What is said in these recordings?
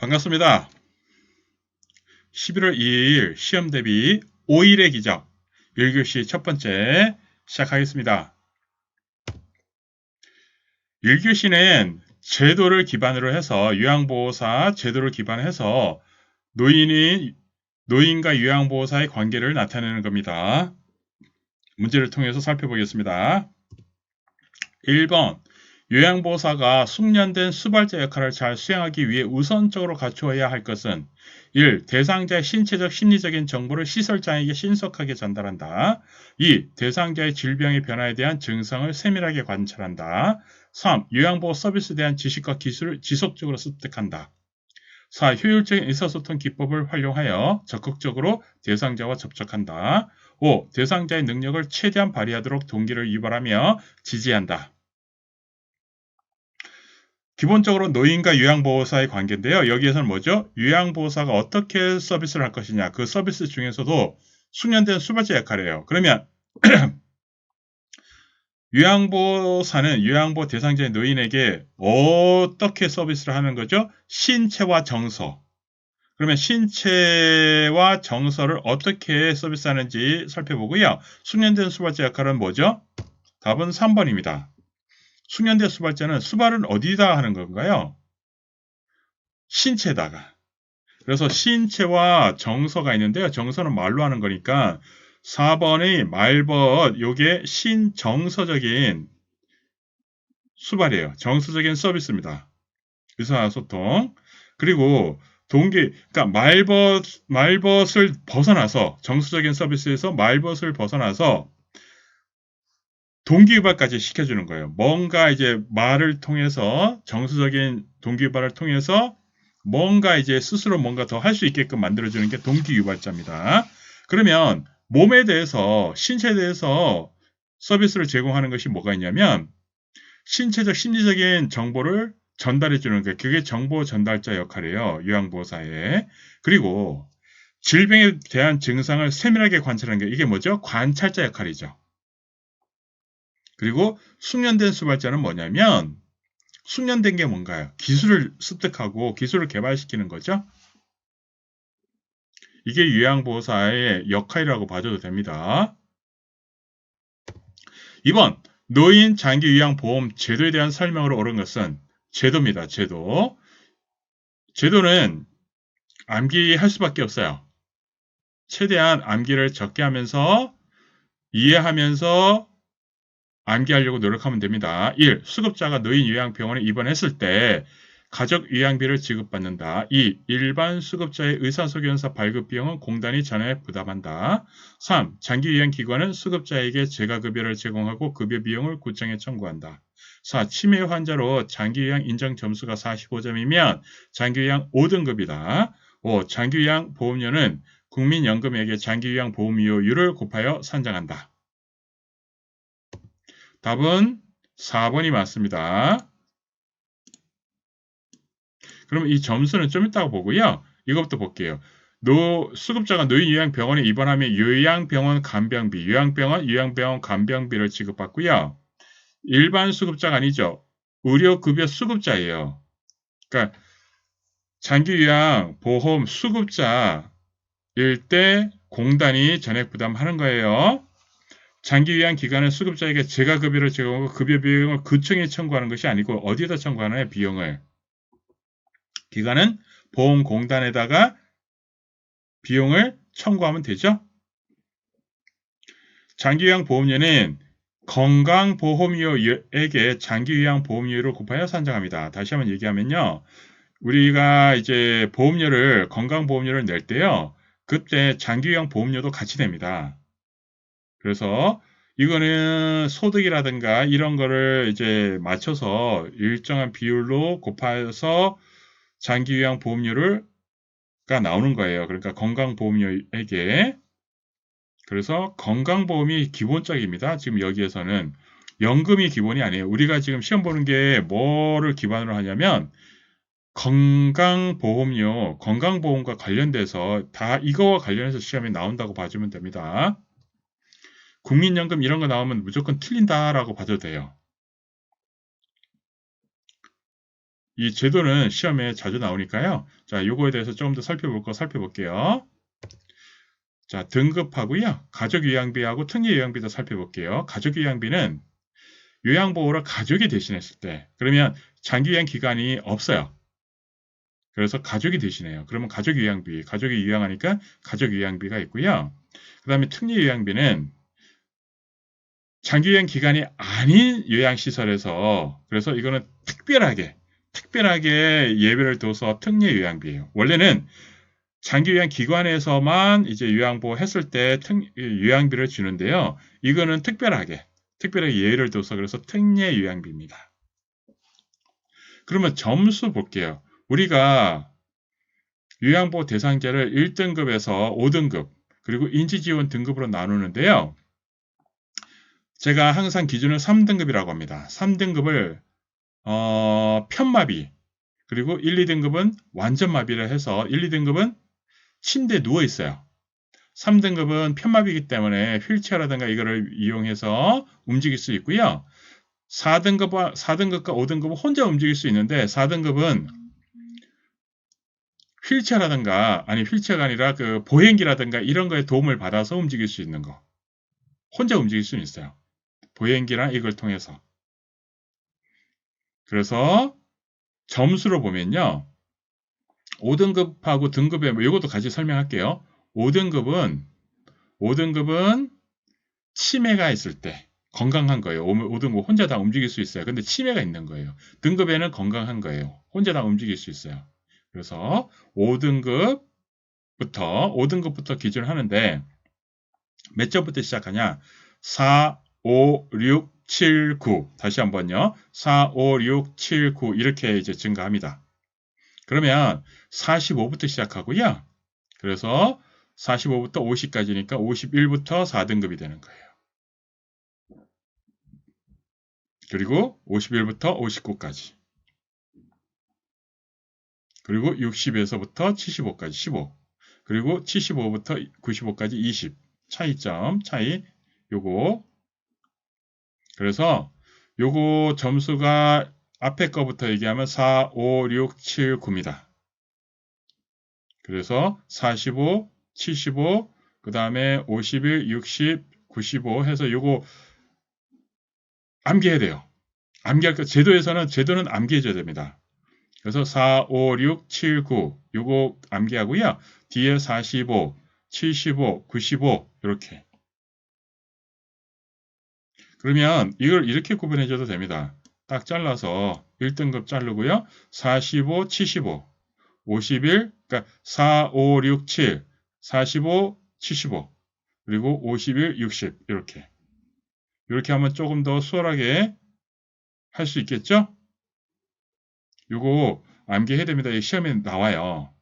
반갑습니다. 11월 2일 시험 대비 5일의 기적 1교시 첫 번째 시작하겠습니다. 1교시는 제도를 기반으로 해서 요양보호사 제도를 기반해서 노인과 요양보호사의 관계를 나타내는 겁니다. 문제를 통해서 살펴보겠습니다. 1번 요양보호사가 숙련된 수발자 역할을 잘 수행하기 위해 우선적으로 갖추어야 할 것은 1. 대상자의 신체적 심리적인 정보를 시설장에게 신속하게 전달한다. 2. 대상자의 질병의 변화에 대한 증상을 세밀하게 관찰한다. 3. 요양보호 서비스에 대한 지식과 기술을 지속적으로 습득한다. 4. 효율적인 의사소통 기법을 활용하여 적극적으로 대상자와 접촉한다. 5. 대상자의 능력을 최대한 발휘하도록 동기를 유발하며 지지한다. 기본적으로 노인과 요양보호사의 관계인데요. 여기에서는 뭐죠? 요양보호사가 어떻게 서비스를 할 것이냐. 그 서비스 중에서도 숙련된 수발자 역할이에요. 그러면 요양보호사는 요양보호 대상자의 노인에게 어떻게 서비스를 하는 거죠? 신체와 정서. 그러면 신체와 정서를 어떻게 서비스하는지 살펴보고요. 숙련된 수발자 역할은 뭐죠? 답은 3번입니다. 숙련된 수발자는 수발은 어디다 하는 건가요? 신체다가. 그래서 신체와 정서가 있는데요. 정서는 말로 하는 거니까 4번의 말벗 요게 신정서적인 수발이에요. 정서적인 서비스입니다. 의사소통. 그리고 그러니까 말벗을 벗어나서 정서적인 서비스에서 말벗을 벗어나서 동기유발까지 시켜주는 거예요. 뭔가 이제 말을 통해서 정서적인 동기유발을 통해서 뭔가 이제 스스로 뭔가 더 할 수 있게끔 만들어주는 게 동기유발자입니다. 그러면 몸에 대해서 신체에 대해서 서비스를 제공하는 것이 뭐가 있냐면 신체적 심리적인 정보를 전달해주는 게 그게 정보 전달자 역할이에요. 요양보호사의. 그리고 질병에 대한 증상을 세밀하게 관찰하는 게 이게 뭐죠? 관찰자 역할이죠. 그리고 숙련된 수발자는 뭐냐면 숙련된 게 뭔가요? 기술을 습득하고 기술을 개발시키는 거죠. 이게 요양보호사의 역할이라고 봐줘도 됩니다. 2번 노인 장기요양보험 제도에 대한 설명으로 옳은 것은 제도입니다. 제도. 제도는 암기할 수밖에 없어요. 최대한 암기를 적게 하면서 이해하면서 암기하려고 노력하면 됩니다. 1. 수급자가 노인 요양병원에 입원했을 때 가족 요양비를 지급받는다. 2. 일반 수급자의 의사소견서 발급 비용은 공단이 전액 부담한다. 3. 장기 요양기관은 수급자에게 재가급여를 제공하고 급여 비용을 구청에 청구한다. 4. 치매 환자로 장기요양 인정 점수가 45점이면 장기요양 5등급이다. 5. 장기요양 보험료는 국민연금에게 장기요양 보험료율을 곱하여 산정한다. 답은 4번이 맞습니다. 그럼 이 점수는 좀 이따가 보고요. 이것부터 볼게요. 수급자가 노인요양병원에 입원하면 요양병원 간병비, 요양병원 간병비를 지급받고요. 일반 수급자가 아니죠. 의료급여 수급자예요. 그러니까 장기요양보험 수급자일 때 공단이 전액 부담하는 거예요. 장기요양 기간은 수급자에게 재가급여를 제공하고 급여 비용을 구청에 청구하는 것이 아니고 어디에다 청구하나요? 비용을. 기관은 보험공단에다가 비용을 청구하면 되죠. 장기요양 보험료는 건강보험료에게 장기요양 보험료를 곱하여 산정합니다. 다시 한번 얘기하면요. 우리가 이제 건강보험료를 낼 때요. 그때 장기요양 보험료도 같이 냅니다. 그래서 이거는 소득이라든가 이런 거를 이제 맞춰서 일정한 비율로 곱해서 장기요양 보험료가 나오는 거예요. 그러니까 건강보험료에게. 그래서 건강보험이 기본적입니다. 지금 여기에서는 연금이 기본이 아니에요. 우리가 지금 시험 보는 게 뭐를 기반으로 하냐면 건강보험과 관련돼서 다 이거와 관련해서 시험에 나온다고 봐주면 됩니다. 국민연금 이런 거 나오면 무조건 틀린다라고 봐도 돼요. 이 제도는 시험에 자주 나오니까요. 자, 요거에 대해서 조금 더 살펴볼게요. 자, 등급하고요. 가족요양비하고 특례요양비도 살펴볼게요. 가족요양비는 요양보호를 가족이 대신했을 때, 그러면 장기요양 기간이 없어요. 그래서 가족이 대신해요. 그러면 가족요양비, 가족이 요양하니까 가족요양비가 있고요. 그 다음에 특례요양비는 장기요양 기간이 아닌 요양시설에서, 그래서 이거는 특별하게 예외를 둬서 특례요양비예요. 원래는 장기요양 기관에서만 이제 요양보호 했을 때 요양비를 주는데요. 이거는 특별하게 예외를 둬서 그래서 특례요양비입니다. 그러면 점수 볼게요. 우리가 요양보호 대상자를 1등급에서 5등급 그리고 인지지원 등급으로 나누는데요. 제가 항상 기준을 3등급이라고 합니다. 3등급을 편마비 그리고 1, 2등급은 완전마비를 해서 1, 2등급은 침대에 누워 있어요. 3등급은 편마비이기 때문에 휠체어라든가 이거를 이용해서 움직일 수 있고요. 4등급과 5등급은 혼자 움직일 수 있는데 4등급은 휠체어라든가 아니 휠체어가 아니라 그 보행기라든가 이런 거에 도움을 받아서 움직일 수 있는 거. 혼자 움직일 수는 있어요. 보행기나 이걸 통해서. 그래서 점수로 보면요. 5등급하고 등급에 이것도 같이 설명할게요. 5등급은 치매가 있을 때 건강한 거예요. 5등급 혼자 다 움직일 수 있어요. 근데 치매가 있는 거예요. 등급에는 건강한 거예요. 혼자 다 움직일 수 있어요. 그래서 5등급부터 기준하는데 몇 점부터 시작하냐? 4, 5, 6, 7, 9. 다시 한번요. 4, 5, 6, 7, 9 이렇게 이제 증가합니다. 그러면 45부터 시작하고요. 그래서 45부터 50까지니까 51부터 4등급이 되는 거예요. 그리고 51부터 59까지. 그리고 60에서부터 75까지 15. 그리고 75부터 95까지 20. 차이 요거. 그래서 요거 점수가 앞에 거부터 얘기하면 4, 5, 6, 7, 9입니다. 그래서 45, 75, 그 다음에 51, 60, 95 해서 요거 암기해야 돼요. 제도는 암기해줘야 됩니다. 그래서 4, 5, 6, 7, 9 요거 암기하고요. 뒤에 45, 75, 95 이렇게. 그러면 이걸 이렇게 구분해줘도 됩니다. 딱 잘라서 1등급 자르고요. 45, 75, 51, 그러니까 4, 5, 6, 7, 45, 75, 그리고 51, 60 이렇게. 이렇게 하면 조금 더 수월하게 할 수 있겠죠? 요거 암기해야 됩니다. 시험에 나와요.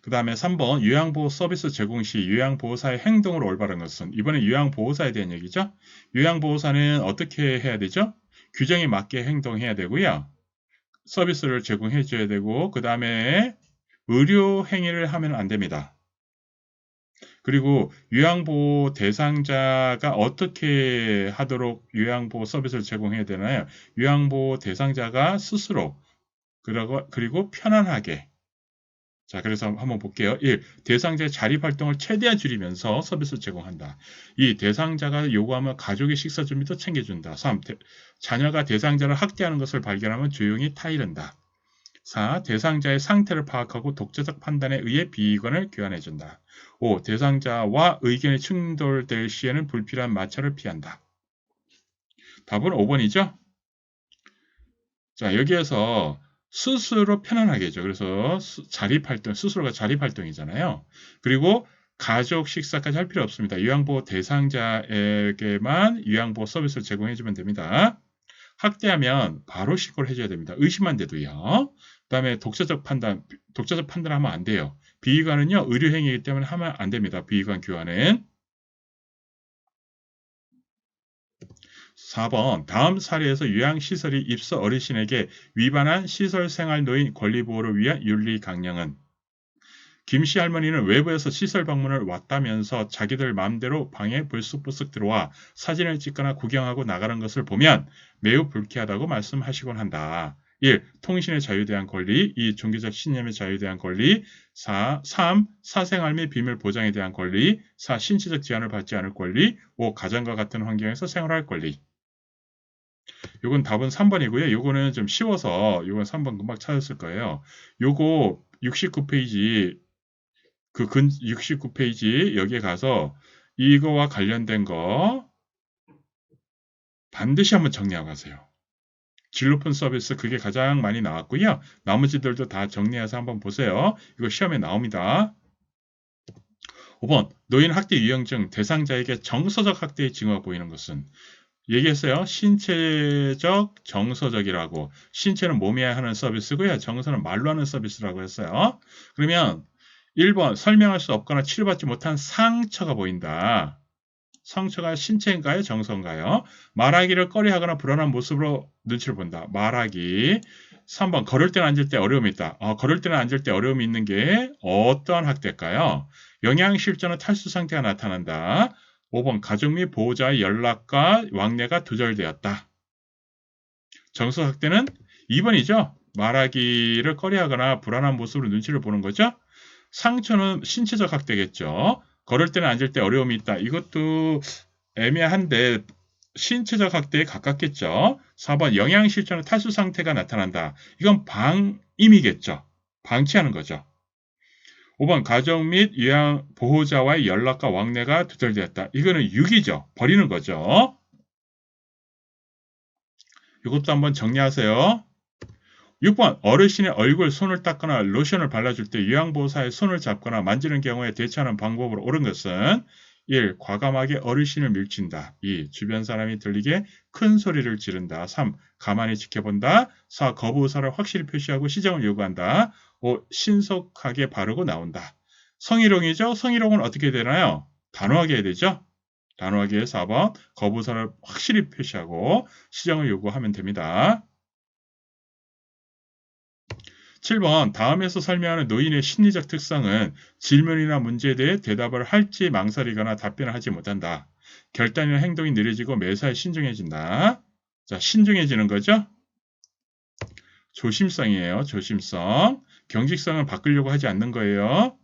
그 다음에 3번 요양보호 서비스 제공 시 요양보호사의 행동으로 올바른 것은 이번에 요양보호사에 대한 얘기죠. 요양보호사는 어떻게 해야 되죠? 규정에 맞게 행동해야 되고요. 서비스를 제공해 줘야 되고 그 다음에 의료 행위를 하면 안 됩니다. 그리고 요양보호 대상자가 어떻게 하도록 요양보호 서비스를 제공해야 되나요? 요양보호 대상자가 스스로 그리고 편안하게 자, 그래서 한번 볼게요. 1. 대상자의 자립활동을 최대한 줄이면서 서비스를 제공한다. 2. 대상자가 요구하면 가족의 식사 준비도 챙겨준다. 3. 자녀가 대상자를 학대하는 것을 발견하면 조용히 타이른다. 4. 대상자의 상태를 파악하고 독자적 판단에 의해 비위관을 교환해준다. 5. 대상자와 의견이 충돌될 시에는 불필요한 마찰을 피한다. 답은 5번이죠? 자, 여기에서 스스로 편안하게 해줘. 그래서 자립활동, 스스로가 자립활동이잖아요. 그리고 가족 식사까지 할 필요 없습니다. 요양보호 대상자에게만 요양보호 서비스를 제공해주면 됩니다. 학대하면 바로 신고를 해줘야 됩니다. 의심한 데도요. 그 다음에 독자적 판단하면 안 돼요. 비위관은요, 의료행위이기 때문에 하면 안 됩니다. 비위관 교환은. 4번 다음 사례에서 요양시설이 입소 어르신에게 위반한 시설생활노인 권리보호를 위한 윤리 강령은 김씨 할머니는 외부에서 시설 방문을 왔다면서 자기들 마음대로 방에 불쑥불쑥 들어와 사진을 찍거나 구경하고 나가는 것을 보면 매우 불쾌하다고 말씀하시곤 한다. 1. 통신의 자유에 대한 권리. 2. 종교적 신념의 자유에 대한 권리. 3. 사생활 및 비밀 보장에 대한 권리. 4. 신체적 제한을 받지 않을 권리. 5. 가정과 같은 환경에서 생활할 권리. 요건 답은 3번이고요. 요거는 좀 쉬워서 요건 3번 금방 찾았을 거예요. 요거 69페이지 69페이지 여기에 가서 이거와 관련된 거 반드시 한번 정리하고 가세요. 질 높은 서비스 그게 가장 많이 나왔고요. 나머지들도 다 정리해서 한번 보세요. 이거 시험에 나옵니다. 5번 노인 학대 유형증 대상자에게 정서적 학대의 징후가 보이는 것은 얘기했어요. 신체적, 정서적이라고. 신체는 몸이야 하는 서비스고요. 정서는 말로 하는 서비스라고 했어요. 그러면 1번 설명할 수 없거나 치료받지 못한 상처가 보인다. 상처가 신체인가요? 정서인가요? 말하기를 꺼려하거나 불안한 모습으로 눈치를 본다. 말하기. 3번 걸을 때나 앉을 때 어려움이 있다. 걸을 때나 앉을 때 어려움이 있는 게 어떠한 학대일까요? 영양실조나 탈수 상태가 나타난다. 5번 가족 및 보호자의 연락과 왕래가 두절되었다. 정서 학대는 2번이죠. 말하기를 꺼려하거나 불안한 모습으로 눈치를 보는 거죠. 상처는 신체적 학대겠죠. 걸을 때나 앉을 때 어려움이 있다. 이것도 애매한데 신체적 학대에 가깝겠죠. 4번 영양실조나 탈수 상태가 나타난다. 이건 방임이겠죠. 방치하는 거죠. 5번 가족 및 유양 보호자와의 연락과 왕래가 두절되었다. 이거는 유기죠. 버리는 거죠. 이것도 한번 정리하세요. 6번 어르신의 얼굴, 손을 닦거나 로션을 발라줄 때 요양보호사의 손을 잡거나 만지는 경우에 대처하는 방법으로 옳은 것은 1. 과감하게 어르신을 밀친다. 2. 주변 사람이 들리게 큰 소리를 지른다. 3. 가만히 지켜본다. 4. 거부 의사를 확실히 표시하고 시정을 요구한다. 5. 신속하게 바르고 나온다. 성희롱이죠? 성희롱은 어떻게 되나요? 단호하게 해야 되죠? 단호하게 4번 거부 의사를 확실히 표시하고 시정을 요구하면 됩니다. 7번 다음에서 설명하는 노인의 심리적 특성은 질문이나 문제에 대해 대답을 할지 망설이거나 답변을 하지 못한다. 결단이나 행동이 느려지고 매사에 신중해진다. 자, 신중해지는 거죠? 조심성이에요. 조심성. 경직성을 바꾸려고 하지 않는 거예요.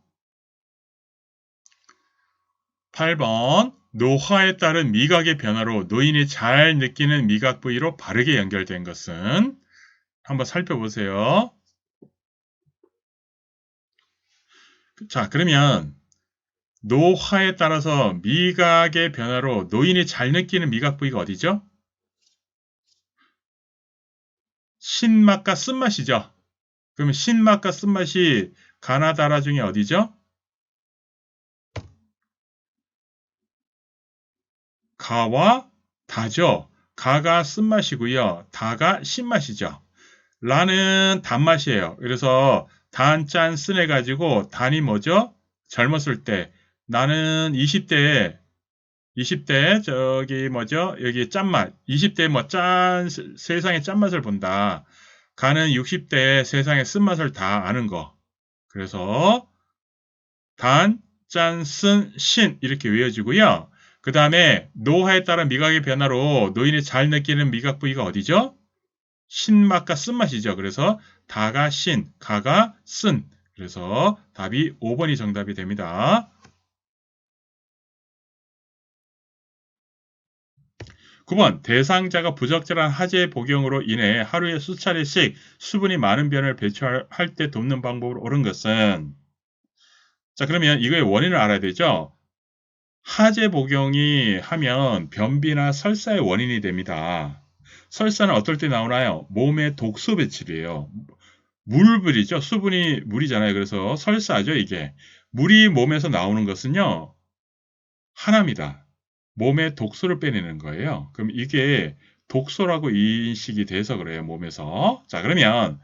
8번 노화에 따른 미각의 변화로 노인이 잘 느끼는 미각 부위로 바르게 연결된 것은 한번 살펴보세요. 자, 그러면 노화에 따라서 미각의 변화로 노인이 잘 느끼는 미각 부위가 어디죠? 신맛과 쓴맛이죠. 그러면 신맛과 쓴맛이 가나다라 중에 어디죠? 가와 다죠. 가가 쓴맛이고요. 다가 신맛이죠. 라는 단맛이에요. 그래서 단, 짠, 쓴 해가지고 단이 뭐죠? 젊었을 때 나는 20대 저기 뭐죠? 여기 짠맛 20대 뭐 세상의 짠맛을 본다. 가는 60대 세상의 쓴맛을 다 아는 거. 그래서 단, 짠, 쓴, 신 이렇게 외워지고요. 그 다음에 노화에 따른 미각의 변화로 노인이 잘 느끼는 미각 부위가 어디죠? 신맛과 쓴맛이죠. 그래서 다가 신, 가가 쓴. 그래서 답이 5번이 정답이 됩니다. 9번 대상자가 부적절한 하재 복용으로 인해 하루에 수차례씩 수분이 많은 변을 배출할 때 돕는 방법으로 옳은 것은 자 그러면 이거의 원인을 알아야 되죠. 하재 복용이 하면 변비나 설사의 원인이 됩니다. 설사는 어떨 때 나오나요? 몸의 독소 배출이에요. 물이죠. 수분이 물이잖아요. 그래서 설사죠, 이게. 물이 몸에서 나오는 것은요. 하나입니다. 몸에 독소를 빼내는 거예요. 그럼 이게 독소라고 인식이 돼서 그래요, 몸에서. 자, 그러면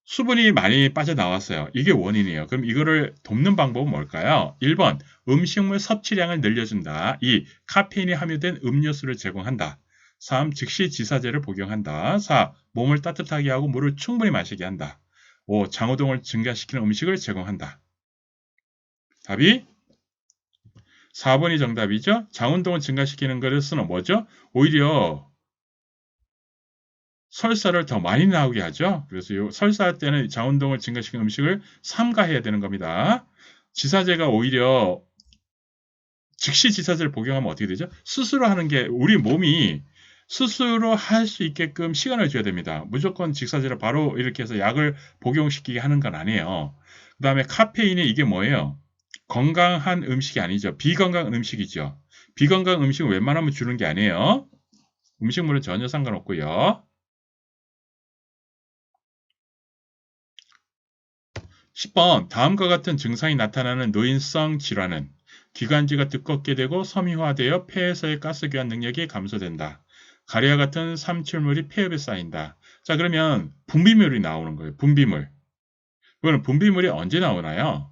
수분이 많이 빠져나왔어요. 이게 원인이에요. 그럼 이거를 돕는 방법은 뭘까요? 1번, 음식물 섭취량을 늘려준다. 2. 카페인이 함유된 음료수를 제공한다. 3. 즉시 지사제를 복용한다. 4. 몸을 따뜻하게 하고 물을 충분히 마시게 한다. 5. 장호동을 증가시키는 음식을 제공한다. 답이 4번이 정답이죠. 장운동을 증가시키는 것은 뭐죠? 오히려 설사를 더 많이 나오게 하죠. 그래서 설사할 때는 장운동을 증가시키는 음식을 삼가해야 되는 겁니다. 지사제가 오히려 즉시 지사제를 복용하면 어떻게 되죠? 스스로 하는 게 우리 몸이 스스로 할 수 있게끔 시간을 줘야 됩니다. 무조건 지사제를 바로 이렇게 해서 약을 복용시키게 하는 건 아니에요. 그 다음에 카페인이 이게 뭐예요? 건강한 음식이 아니죠. 비건강한 음식이죠. 비건강한 음식은 웬만하면 주는 게 아니에요. 음식물은 전혀 상관없고요. 10번 다음과 같은 증상이 나타나는 노인성 질환은 기관지가 두껍게 되고 섬유화되어 폐에서의 가스 교환 능력이 감소된다. 가래와 같은 삼출물이 폐엽에 쌓인다. 자, 그러면 분비물이 나오는 거예요. 분비물. 그거는 분비물이 언제 나오나요?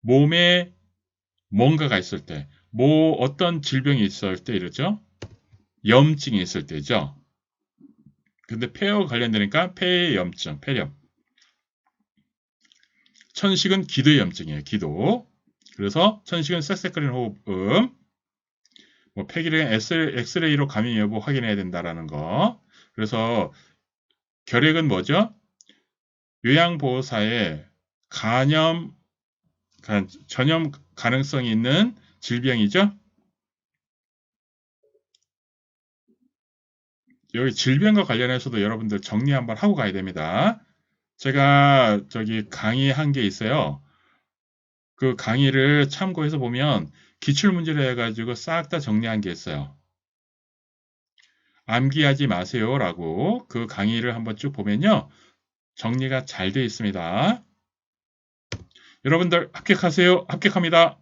몸에 뭔가가 있을 때, 뭐 어떤 질병이 있을 때 이러죠? 염증이 있을 때죠. 근데 폐와 관련되니까 폐의 염증, 폐렴. 천식은 기도의 염증이에요. 기도. 그래서 천식은 쌕쌕거리는 호흡음. 뭐 폐기를 엑스레이로 감염 여부 확인해야 된다라는 거. 그래서 결핵은 뭐죠? 요양보호사의 전염 가능성이 있는 질병이죠. 여기 질병과 관련해서도 여러분들 정리 한번 하고 가야 됩니다. 제가 저기 강의한 게 있어요. 그 강의를 참고해서 보면 기출문제로 해가지고 싹 다 정리한 게 있어요. 암기하지 마세요라고 그 강의를 한번 쭉 보면요. 정리가 잘 되어 있습니다. 여러분들 합격하세요. 합격합니다.